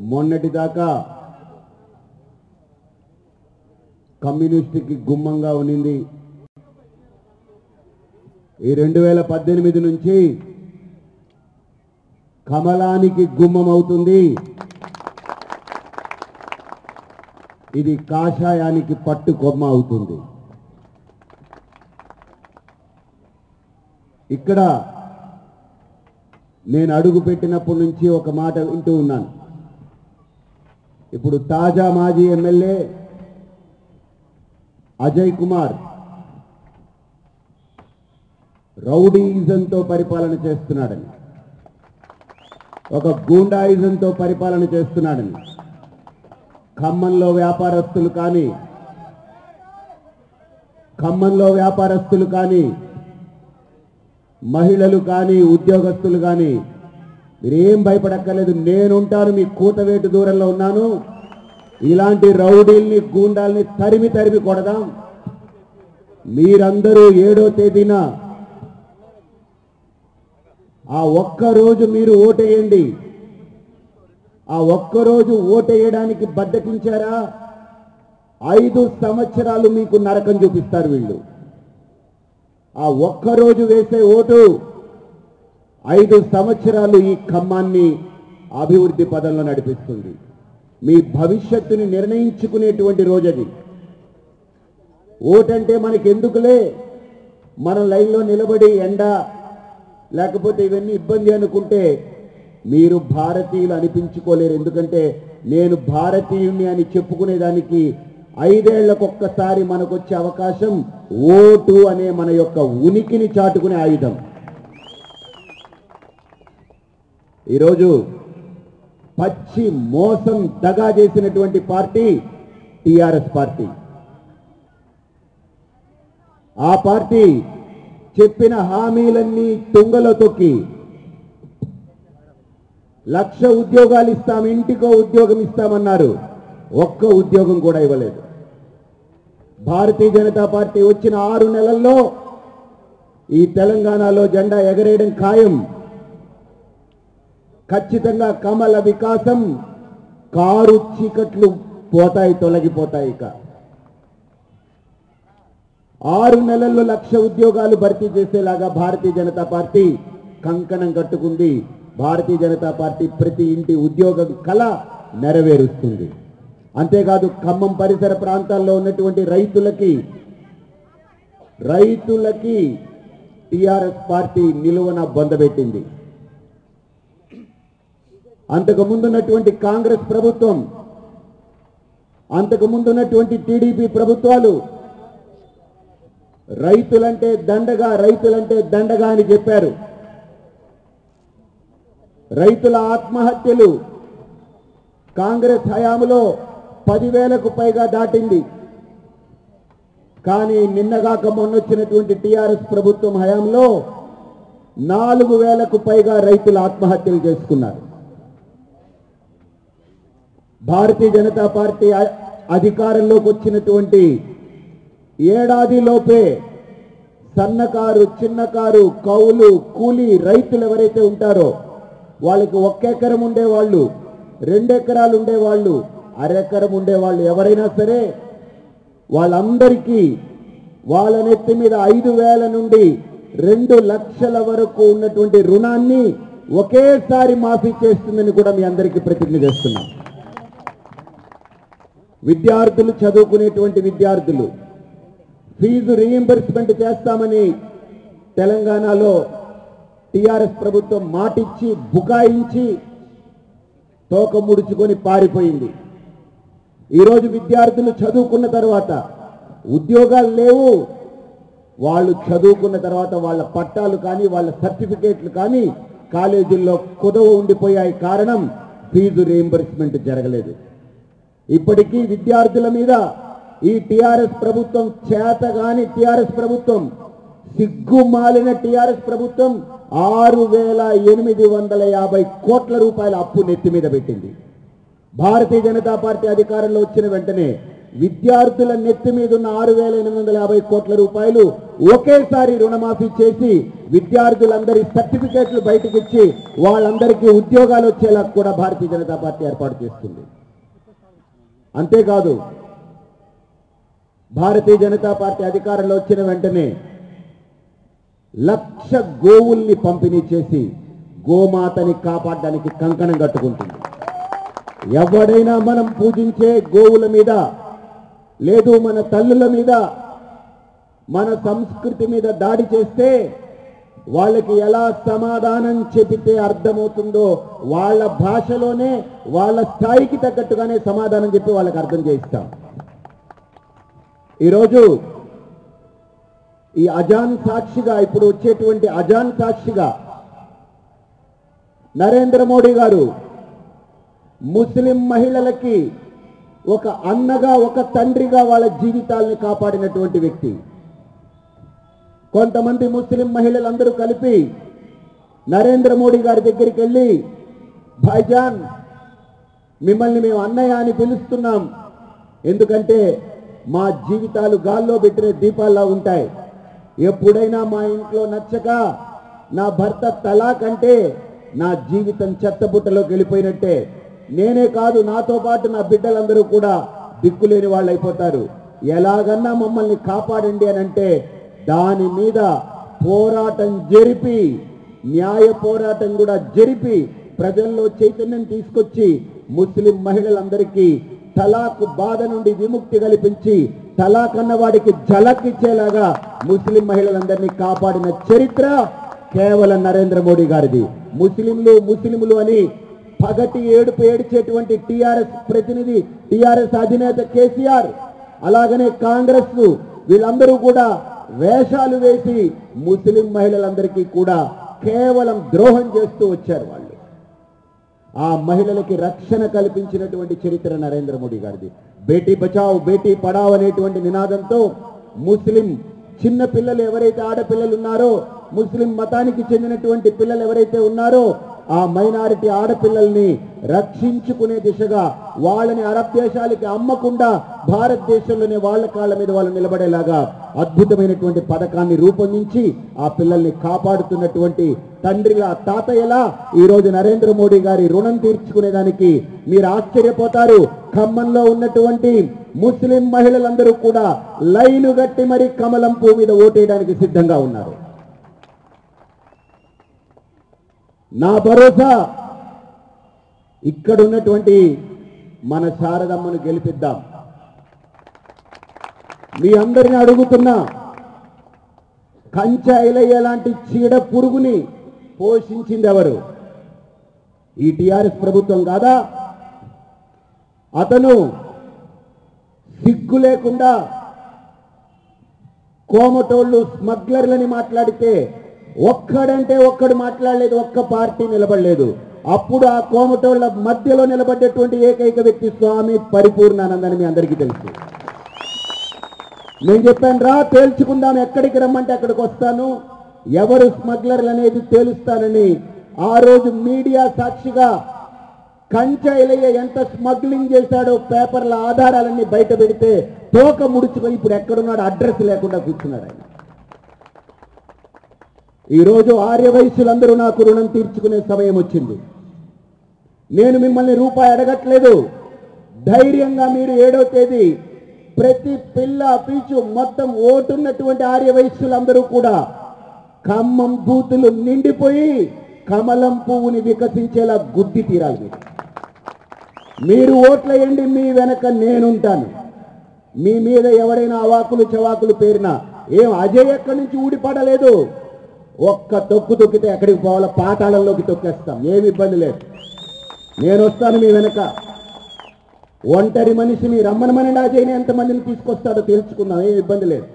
మొన్నటిదాకా కమ్యూనిస్టుకి గుమ్మంగా ఉన్నింది. ఈ 2018 నుంచి కమలానికి గుమ్మం అవుతుంది. ఇది కాషాయానికి పట్టు కొమ్మ అవుతుంది. ఇక్కడ నేను అడుగు పెట్టినప్పటి నుంచి ఒక మాట వింటూ ఉన్నాను. ఇప్పుడు తాజా మాజీ ఎమ్మెల్యే అజయ్ కుమార్ రౌడీయిజంతో పరిపాలన చేస్తున్నాడని, ఒక గూండాయిజంతో పరిపాలన చేస్తున్నాడని, ఖమ్మంలో వ్యాపారస్తులు కానీ మహిళలు కానీ ఉద్యోగస్తులు కానీ మీరేం భయపడక్కర్లేదు. నేనుంటాను, మీ కూతవేటు దూరంలో ఉన్నాను. ఇలాంటి రౌడీల్ని గూండాల్ని తరిమి కొడదాం. మీరందరూ 7వ తేదీన ఆ ఒక్కరోజు మీరు ఓటేయండి. ఆ ఒక్కరోజు ఓటేయడానికి బద్దకించారా 5 సంవత్సరాలు మీకు నరకం చూపిస్తారు వీళ్ళు. ఆ ఒక్కరోజు వేసే ఓటు 5 సంవత్సరాలు ఈ ఖమ్మాన్ని అభివృద్ధి పదంలో నడిపిస్తుంది. మీ భవిష్యత్తుని నిర్ణయించుకునేటువంటి రోజది. ఓటంటే మనకి ఎందుకులే, మన లైన్లో నిలబడి ఎండ లేకపోతే ఇవన్నీ ఇబ్బంది అనుకుంటే మీరు భారతీయులు అనిపించుకోలేరు. ఎందుకంటే నేను భారతీయుణ్ణి అని చెప్పుకునేదానికి 5 ఏళ్లకొక్కసారి మనకు వచ్చే అవకాశం ఓటు అనే మన యొక్క ఉనికిని చాటుకునే ఆయుధం. ఈరోజు పచ్చి మోసం దగా చేసినటువంటి పార్టీ టిఆర్ఎస్ పార్టీ. ఆ పార్టీ చెప్పిన హామీలన్నీ తుంగలో తొక్కి 1,00,000 ఉద్యోగాలు ఇస్తాం, ఇంటికో ఉద్యోగం ఇస్తామన్నారు. ఒక్క ఉద్యోగం కూడా ఇవ్వలేదు. భారతీయ జనతా పార్టీ వచ్చిన 6 నెలల్లో ఈ తెలంగాణలో జెండా ఎగరేయడం ఖాయం. ఖచ్చితంగా కమల వికాసం కారు చీకట్లు పోతాయి, తొలగిపోతాయి. ఇక 6 నెలల్లో 1,00,000 ఉద్యోగాలు భర్తీ చేసేలాగా భారతీయ జనతా పార్టీ కంకణం కట్టుకుంది. భారతీయ జనతా పార్టీ ప్రతి ఇంటి ఉద్యోగం కల నెరవేరుస్తుంది. అంతేకాదు ఖమ్మం పరిసర ప్రాంతాల్లో ఉన్నటువంటి రైతులకి టిఆర్ఎస్ పార్టీ నిలువన బొందబెట్టింది. అంతకు ముందున్నటువంటి కాంగ్రెస్ ప్రభుత్వం, అంతకు ముందున్నటువంటి టీడీపీ ప్రభుత్వాలు రైతులంటే దండగా అని చెప్పారు. రైతుల ఆత్మహత్యలు కాంగ్రెస్ హయాంలో 10,000కు పైగా దాటింది. కానీ నిన్నగాక మొన్నొచ్చినటువంటి టిఆర్ఎస్ ప్రభుత్వం హయాంలో 4,000కు పైగా రైతులు ఆత్మహత్యలు చేసుకున్నారు. భారతీయ జనతా పార్టీ అధికారంలోకి వచ్చినటువంటి ఏడాదిలోపే సన్నకారు, చిన్నకారు, కౌలు, కూలీ రైతులు ఎవరైతే ఉంటారో వాళ్ళకి 1 ఎకరం ఉండేవాళ్ళు, 2 ఎకరాలు ఉండేవాళ్ళు, అరెకరం ఉండేవాళ్ళు ఎవరైనా సరే వాళ్ళందరికీ వాళ్ళ నెత్తి మీద 5,000 నుండి 2 లక్షల వరకు ఉన్నటువంటి రుణాన్ని ఒకేసారి మాఫీ చేస్తుందని కూడా మీ అందరికీ ప్రతిజ్ఞ చేస్తున్నాం. విద్యార్థులు, చదువుకునేటువంటి విద్యార్థులు ఫీజు రీయింబర్స్మెంట్ చేస్తామని తెలంగాణలో టిఆర్ఎస్ ప్రభుత్వం మాటిచ్చి బుకాయించి తోక ముడుచుకొని పారిపోయింది. ఈరోజు విద్యార్థులు చదువుకున్న తర్వాత ఉద్యోగాలు లేవు. వాళ్ళు చదువుకున్న తర్వాత వాళ్ళ పట్టాలు కానీ వాళ్ళ సర్టిఫికేట్లు కానీ కాలేజీల్లో కుదవ ఉండిపోయాయి. కారణం ఫీజు రీయింబర్స్మెంట్ జరగలేదు. ఇప్పటికీ విద్యార్థుల మీద ఈ టిఆర్ఎస్ ప్రభుత్వం, చేతగాని టిఆర్ఎస్ ప్రభుత్వం, సిగ్గుమాలిన టిఆర్ఎస్ ప్రభుత్వం 6,850 కోట్ల రూపాయల అప్పు నెత్తి మీద పెట్టింది. భారతీయ జనతా పార్టీ అధికారంలో వచ్చిన వెంటనే విద్యార్థుల నెత్తి మీద ఉన్న 6,850 కోట్ల రూపాయలు ఒకేసారి రుణమాఫీ చేసి విద్యార్థులందరి సర్టిఫికేట్లు బయటకు ఇచ్చి వాళ్ళందరికీ ఉద్యోగాలు వచ్చేలా కూడా భారతీయ జనతా పార్టీ ఏర్పాటు చేస్తుంది. అంతేకాదు భారతీయ జనతా పార్టీ అధికారంలో వచ్చిన వెంటనే 1,00,000 గోవుల్ని పంపిణీ చేసి గోమాతని కాపాడడానికి కంకణం కట్టుకుంటుంది. ఎవడైనా మనం పూజించే గోవుల మీద లేదు మన తల్లుల మీద మన సంస్కృతి మీద దాడి చేస్తే వాళ్ళకి ఎలా సమాధానం చెబితే అర్థమవుతుందో వాళ్ళ భాషలోనే వాళ్ళ స్థాయికి తగ్గట్టుగానే సమాధానం చెప్పి వాళ్ళకి అర్థం చేయిస్తాం. ఈరోజు ఈ అజాన్ సాక్షిగా ఇప్పుడు వచ్చేటువంటి అజాన్ సాక్షిగా నరేంద్ర మోడీ గారు ముస్లిం మహిళలకి ఒక అన్నగా ఒక తండ్రిగా వాళ్ళ జీవితాల్ని కాపాడినటువంటి వ్యక్తి. కొంతమంది ముస్లిం మహిళలందరూ కలిపి నరేంద్ర మోడీ గారి దగ్గరికి వెళ్ళి భాయ్జాన్ మిమ్మల్ని మేము అన్నయ్య అని పిలుస్తున్నాం, ఎందుకంటే మా జీవితాలు గాల్లో పెట్టిన దీపాల్లా ఉంటాయి. ఎప్పుడైనా మా ఇంట్లో నచ్చక నా భర్త తలాక్ అంటే నా జీవితం చెత్తబుట్టలోకి వెళ్ళిపోయినట్టే. నేనే కాదు నాతో పాటు నా బిడ్డలందరూ కూడా దిక్కులేని వాళ్ళు అయిపోతారు. ఎలాగన్నా మమ్మల్ని కాపాడండి అని అంటే దాని మీద పోరాటం జరిపి న్యాయ పోరాటం కూడా జరిపి ప్రజల్లో చైతన్యం తీసుకొచ్చి ముస్లిం మహిళలందరికీ తలాక్ బాధ నుండి విముక్తి కల్పించి తలాక్ అన్నవాడికి జలక్ ఇచ్చేలాగా ముస్లిం మహిళలందరినీ కాపాడిన చరిత్ర కేవలం నరేంద్ర మోడీ గారిది. ముస్లింలు అని పగటి ఏడుపు ఏడ్చేటువంటి టీఆర్ఎస్ ప్రతినిధి టీఆర్ఎస్ అధినేత కేసీఆర్ అలాగనే కాంగ్రెస్ వీళ్ళందరూ కూడా వేషాలు వేసి ముస్లిం మహిళలందరికీ కూడా కేవలం ద్రోహం చేస్తూ వచ్చారు. వాళ్ళు ఆ మహిళలకి రక్షణ కల్పించినటువంటి చరిత్ర నరేంద్ర మోడీ గారిది. బేటీ బచావ్ బేటీ పడావ్ అనేటువంటి నినాదంతో ముస్లిం చిన్న పిల్లలు ఎవరైతే ఆడపిల్లలు ఉన్నారో ముస్లిం మతానికి చెందినటువంటి పిల్లలు ఎవరైతే ఉన్నారో ఆ మైనారిటీ ఆడపిల్లల్ని రక్షించుకునే దిశగా వాళ్ళని అరబ్ దేశాలకి అమ్మకుండా భారతదేశంలోనే వాళ్ళ కాళ్ళ మీద వాళ్ళు నిలబడేలాగా అద్భుతమైనటువంటి పథకాన్ని రూపొందించి ఆ పిల్లల్ని కాపాడుతున్నటువంటి తండ్రిలా తాతయ్యలా ఈరోజు నరేంద్ర మోడీ గారి రుణం తీర్చుకునేదానికి మీరు ఆశ్చర్యపోతారు. ఖమ్మంలో ఉన్నటువంటి ముస్లిం మహిళలందరూ కూడా లైను గట్టి మరి కమలం పువ్వు మీద ఓటేయడానికి సిద్ధంగా ఉన్నారు. నా భరోసా ఇక్కడ ఉన్నటువంటి మన శారదమ్మను గెలిపిద్దాం. మీ అందరిని అడుగుతున్నా, కంచ ఐలయ్య లాంటి చీడ పురుగుని పోషించింది ఎవరు? ఈ టీఆర్ఎస్ ప్రభుత్వం కాదా? అతను సిగ్గు లేకుండా కోమటోళ్ళు స్మగ్లర్లని మాట్లాడితే ఒక్కడంటే ఒక్కడు మాట్లాడలేదు, ఒక్క పార్టీ నిలబడలేదు. అప్పుడు ఆ కోమటోళ్ల మధ్యలో నిలబడ్డటువంటి ఏకైక వ్యక్తి స్వామి పరిపూర్ణానందని మీ అందరికీ తెలుసు. నేను చెప్పాను రా తేల్చుకుందాం, ఎక్కడికి రమ్మంటే అక్కడికి వస్తాను, ఎవరు స్మగ్లర్లు అనేది తేలుస్తానని. ఆ రోజు మీడియా సాక్షిగా కంచైలయ్య ఎంత స్మగ్లింగ్ చేశాడో పేపర్ల ఆధారాలన్నీ బయట పెడితే తోక ముడుచుకొని ఇప్పుడు ఎక్కడున్నాడు అడ్రస్ లేకుండా కూర్చున్నాడు ఆయన. ఈరోజు ఆర్యవైశ్యులందరూ నాకు రుణం తీర్చుకునే సమయం వచ్చింది. నేను మిమ్మల్ని రూపాయి అడగట్లేదు. ధైర్యంగా మీరు 7వ తేదీ ప్రతి పిల్ల పీచు మొత్తం ఓటున్నటువంటి ఆర్యవైశ్యులందరూ కూడా ఖమ్మం బూతులు నిండిపోయి కమలం పువ్వుని వికసించేలా గుద్ది తీరాలి. మీరు ఓట్లేయండి, మీ వెనక నేనుంటాను. మీ మీద ఎవరైనా అవాకులు చవాకులు పేరినా ఏం అజయ్ ఎక్కడి నుంచి ఊడిపడలేదు. ఒక్క తొక్కు తొక్కితే ఎక్కడికి పోవాలో పాతాళంలోకి తొక్కేస్తాం, ఏమి ఇబ్బంది లేదు. నేను వస్తాను మీ వెనక. ఒంటరి మనిషిని రమ్మనమని అజయ్ని ఎంతమందిని తీసుకొస్తాడో తెలుసుకుందాం, ఏం ఇబ్బంది లేదు.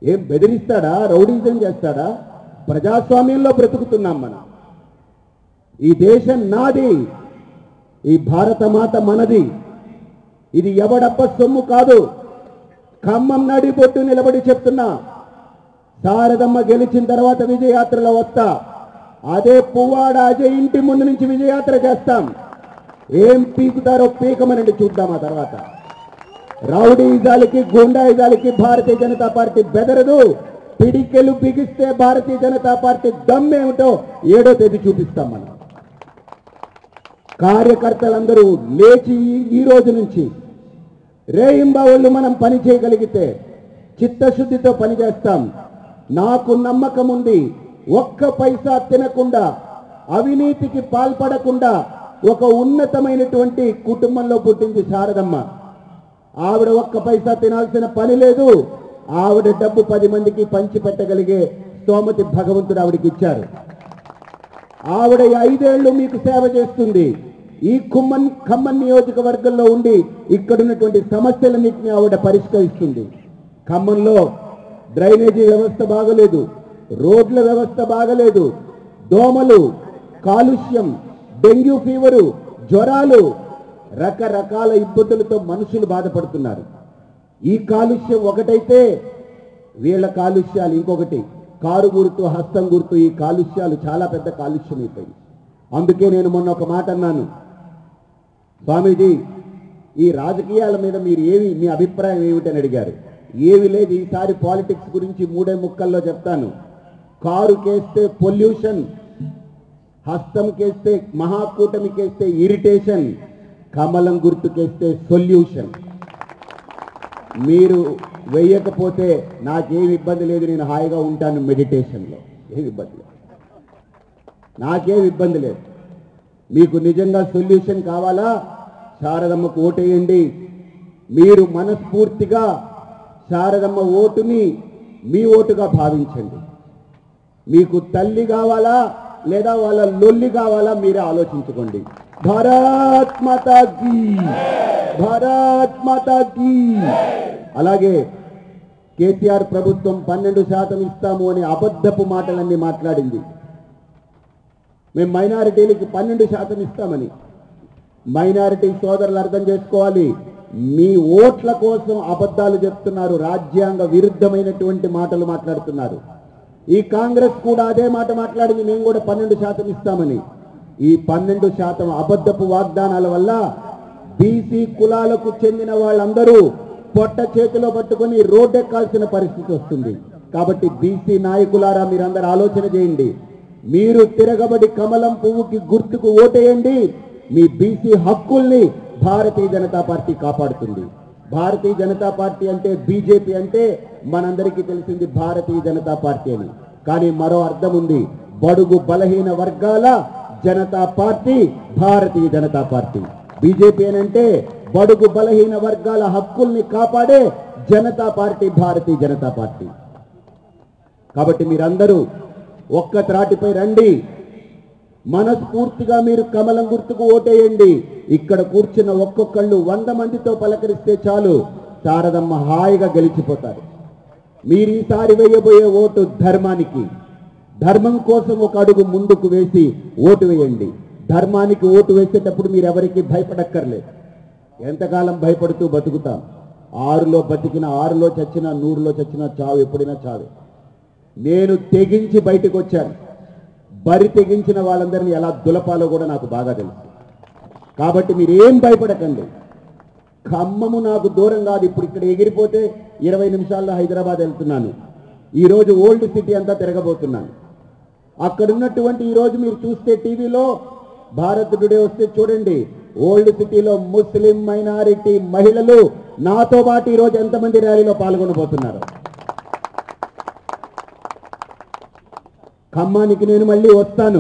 ఏం బెదిరిస్తాడా, రౌడీజం చేస్తాడా? ప్రజాస్వామ్యంలో బ్రతుకుతున్నాం మనం. ఈ దేశం నాది, ఈ భారత మాత మనది. ఇది ఎవడప్ప సొమ్ము కాదు. ఖమ్మం నడిబొట్టు నిలబడి చెప్తున్నా, శారదమ్మ గెలిచిన తర్వాత విజయయాత్రలో వస్తా. అదే పువ్వాడ అజయ్ ఇంటి ముందు నుంచి విజయయాత్ర చేస్తాం. ఏం పీకుతారో పీకమనండి, చూద్దాం. ఆ తర్వాత రౌడీజాలకి గూండాయిజాలకి భారతీయ జనతా పార్టీ బెదరదు. పిడికెలు బిగిస్తే భారతీయ జనతా పార్టీ దమ్మేమిటో 7వ తేదీ చూపిస్తాం. మనం కార్యకర్తలందరూ లేచి ఈ రోజు నుంచి రేయింబావుళ్ళు మనం పని చేయగలిగితే చిత్తశుద్ధితో పనిచేస్తాం. నాకు నమ్మకం ఉంది, ఒక్క పైసా తినకుండా అవినీతికి పాల్పడకుండా ఒక ఉన్నతమైనటువంటి కుటుంబంలో పుట్టింది శారదమ్మ. ఆవిడ ఒక్క పైసా తినాల్సిన పని లేదు. ఆవిడ డబ్బు 10 మందికి పంచి పెట్టగలిగే స్తోమతి భగవంతుడు ఆవిడకి ఇచ్చారు. ఆవిడ 5 ఏళ్లు మీకు సేవ చేస్తుంది. ఈ ఖమ్మం నియోజకవర్గంలో ఉండి ఇక్కడున్నటువంటి సమస్యలన్నింటినీ ఆవిడ పరిష్కరిస్తుంది. ఖమ్మంలో డ్రైనేజీ వ్యవస్థ బాగలేదు, రోడ్ల వ్యవస్థ బాగలేదు, దోమలు, కాలుష్యం, డెంగ్యూ ఫీవరు, జ్వరాలు, రకరకాల ఇబ్బందులతో మనుషులు బాధపడుతున్నారు. ఈ కాలుష్యం ఒకటైతే వీళ్ళ కాలుష్యాలు ఇంకొకటి. కారు గుర్తు, హస్తం గుర్తు, ఈ కాలుష్యాలు చాలా పెద్ద కాలుష్యం అయిపోయి. అందుకే నేను మొన్న ఒక మాట అన్నాను, స్వామీజీ ఈ రాజకీయాల మీద మీరు మీ అభిప్రాయం ఏమిటని అడిగారు. ఏమి లేదు, ఈసారి పాలిటిక్స్ గురించి 3 ముక్కల్లో చెప్తాను. కారు కేస్తే పొల్యూషన్, హస్తం కేస్తే మహాకూటమి కేస్తే ఇరిటేషన్, కమలం గుర్తు కేస్తే సొల్యూషన్. మీరు వేయకపోతే నాకేమి ఇబ్బంది లేదు, నేను హాయిగా ఉంటాను మెడిటేషన్లో, ఏమి ఇబ్బంది లేదు, నాకేమి ఇబ్బంది లేదు. మీకు నిజంగా సొల్యూషన్ కావాలా, శారదమ్మకు ఓటేయండి. మీరు మనస్ఫూర్తిగా శారదమ్మ ఓటుని మీ ఓటుగా భావించండి. మీకు తల్లి కావాలా లేదా వాళ్ళ లొల్లి కావాలా మీరే ఆలోచించుకోండి. భారత్ మాతా కీ, భారత్ మాతా కీ. అలాగే కేసీఆర్ ప్రభుత్వం 12% ఇస్తాము అని అబద్ధపు మాటలన్నీ మాట్లాడింది. మేము మైనారిటీలకి 12% ఇస్తామని. మైనారిటీ సోదరులు అర్థం చేసుకోవాలి, మీ ఓట్ల కోసం అబద్ధాలు చెప్తున్నారు, రాజ్యాంగ విరుద్ధమైనటువంటి మాటలు మాట్లాడుతున్నారు. ఈ కాంగ్రెస్ కూడా అదే మాట మాట్లాడింది, మేము కూడా 12% ఇస్తామని. ఈ 12% అబద్ధపు వాగ్దానాల వల్ల బీసీ కులాలకు చెందిన వాళ్ళందరూ పొట్ట చేతిలో పట్టుకొని రోడ్డెక్కాల్సిన పరిస్థితి వస్తుంది. కాబట్టి బీసీ నాయకులారా మీరందరూ ఆలోచన చేయండి. మీరు తిరగబడి కమలం పువ్వుకి గుర్తుకు ఓటేయండి. మీ బీసీ హక్కుల్ని భారతీయ జనతా పార్టీ కాపాడుతుంది. భారతీయ జనతా పార్టీ అంటే బీజేపీ అంటే మనందరికీ తెలిసింది భారతీయ జనతా పార్టీ అని. కానీ మరో అర్థం ఉంది, బడుగు బలహీన వర్గాల Janata party Bharatiya Janata party. BJP అంటే బడుగు బలహీన వర్గాల హక్కుల్ని కాపాడే జనతా పార్టీ భారతీయ జనతా పార్టీ. కాబట్టి మీరందరూ ఒక్క త్రాటిపై రండి, మనస్ఫూర్తిగా మీరు కమలం గుర్తుకు ఓటేయండి. ఇక్కడ కూర్చున్న ఒక్కొక్కళ్ళు 100 మందితో పలకరిస్తే చాలు, శారదమ్మ హాయిగా గెలిచిపోతారు. మీరు ఈసారి వేయబోయే ఓటు ధర్మానికి, ధర్మం కోసం ఒక అడుగు ముందుకు వేసి ఓటు వేయండి. ధర్మానికి ఓటు వేసేటప్పుడు మీరు ఎవరికి భయపడక్కర్లేదు. ఎంతకాలం భయపడుతూ బతుకుతాం? 6లో బతికిన 6లో చచ్చినా 100లో చచ్చినా చావు ఎప్పుడైనా చావే. నేను తెగించి బయటకు వచ్చాను. బరి తెగించిన వాళ్ళందరినీ ఎలా దులపాలో కూడా నాకు బాగా తెలుసు. కాబట్టి మీరేం భయపడకండి. ఖమ్మము నాకు దూరం కాదు. ఇప్పుడు ఇక్కడ ఎగిరిపోతే 20 నిమిషాల్లో హైదరాబాద్ వెళ్తున్నాను. ఈరోజు ఓల్డ్ సిటీ అంతా తిరగబోతున్నాను. అక్కడున్నటువంటి ఈరోజు మీరు చూస్తే టీవీలో భారత్ టుడే వస్తే చూడండి, ఓల్డ్ సిటీలో ముస్లిం మైనారిటీ మహిళలు నాతో పాటు ఈరోజు ఎంతమంది ర్యాలీలో పాల్గొనబోతున్నారు. ఖమ్మానికి నేను మళ్ళీ వస్తాను.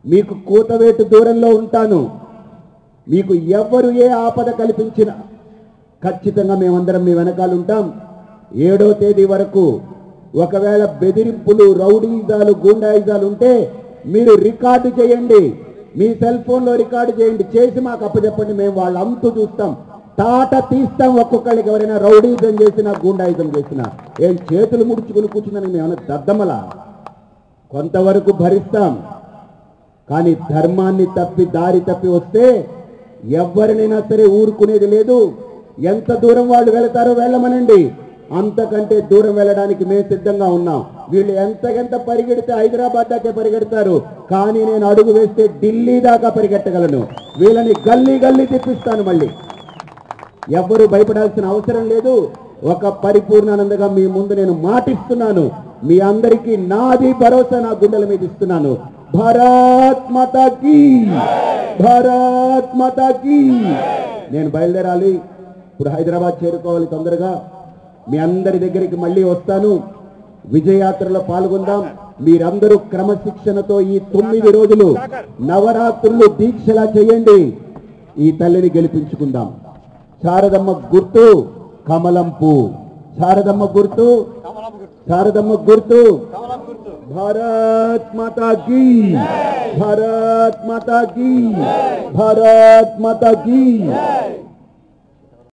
మీకు కూతవేటు దూరంలో ఉంటాను. మీకు ఎవ్వరు ఏ ఆపద కల్పించినా ఖచ్చితంగా మేమందరం మీ వెనకాల ఉంటాం. 7వ తేదీ వరకు ఒకవేళ బెదిరింపులు, రౌడీజాలు, గూండాయిజాలు ఉంటే మీరు రికార్డు చేయండి. మీ సెల్ ఫోన్లో రికార్డు చేయండి, చేసి మాకు అప్పచెప్పండి. మేము వాళ్ళ అంతు చూస్తాం, తాట తీస్తాం. ఒక్కొక్కళ్ళకి ఎవరైనా రౌడీజం చేసినా, గూండాయిజం చేసినా ఏం చేతులు ముడుచుకుని కూర్చుందని మేమన్నా దద్దమలా? కొంతవరకు భరిస్తాం. కానీ ధర్మాన్ని తప్పి దారి తప్పి వస్తే ఎవరినైనా సరే ఊరుకునేది లేదు. ఎంత దూరం వాళ్ళు వెళతారో వెళ్ళమనండి, అంతకంటే దూరం వెళ్ళడానికి మేము సిద్ధంగా ఉన్నాం. వీళ్ళు ఎంతకెంత పరిగెడితే హైదరాబాద్ దాకా పరిగెడతారు, కానీ నేను అడుగు వేస్తే ఢిల్లీ దాకా పరిగెట్టగలను. వీళ్ళని గల్లీ గల్లీ తిప్పిస్తాను. మళ్ళీ ఎవ్వరూ భయపడాల్సిన అవసరం లేదు. ఒక పరిపూర్ణానందగా మీ ముందు నేను మాటిస్తున్నాను. మీ అందరికీ నాది భరోసా నా గుండెల మీద ఇస్తున్నాను. భారత్ మాతా కీ, భారత్ మాతా కీ. నేను బయలుదేరాలి. ఇప్పుడు హైదరాబాద్ చేరుకోవాలి తొందరగా. మీ అందరి దగ్గరికి మళ్ళీ వస్తాను. విజయయాత్రలో పాల్గొందాం. మీరందరూ క్రమశిక్షణతో ఈ 9 రోజులు నవరాత్రులు దీక్షలా చేయండి. ఈ తల్లిని గెలిపించుకుందాం. శారదమ్మ గుర్తు కమలం పువ్వు. శారదమ్మ గుర్తు, శారదమ్మ గుర్తు. భారత్ మాతా కీ, భారత్ మాతా కీ, భారత్ మాతా కీ.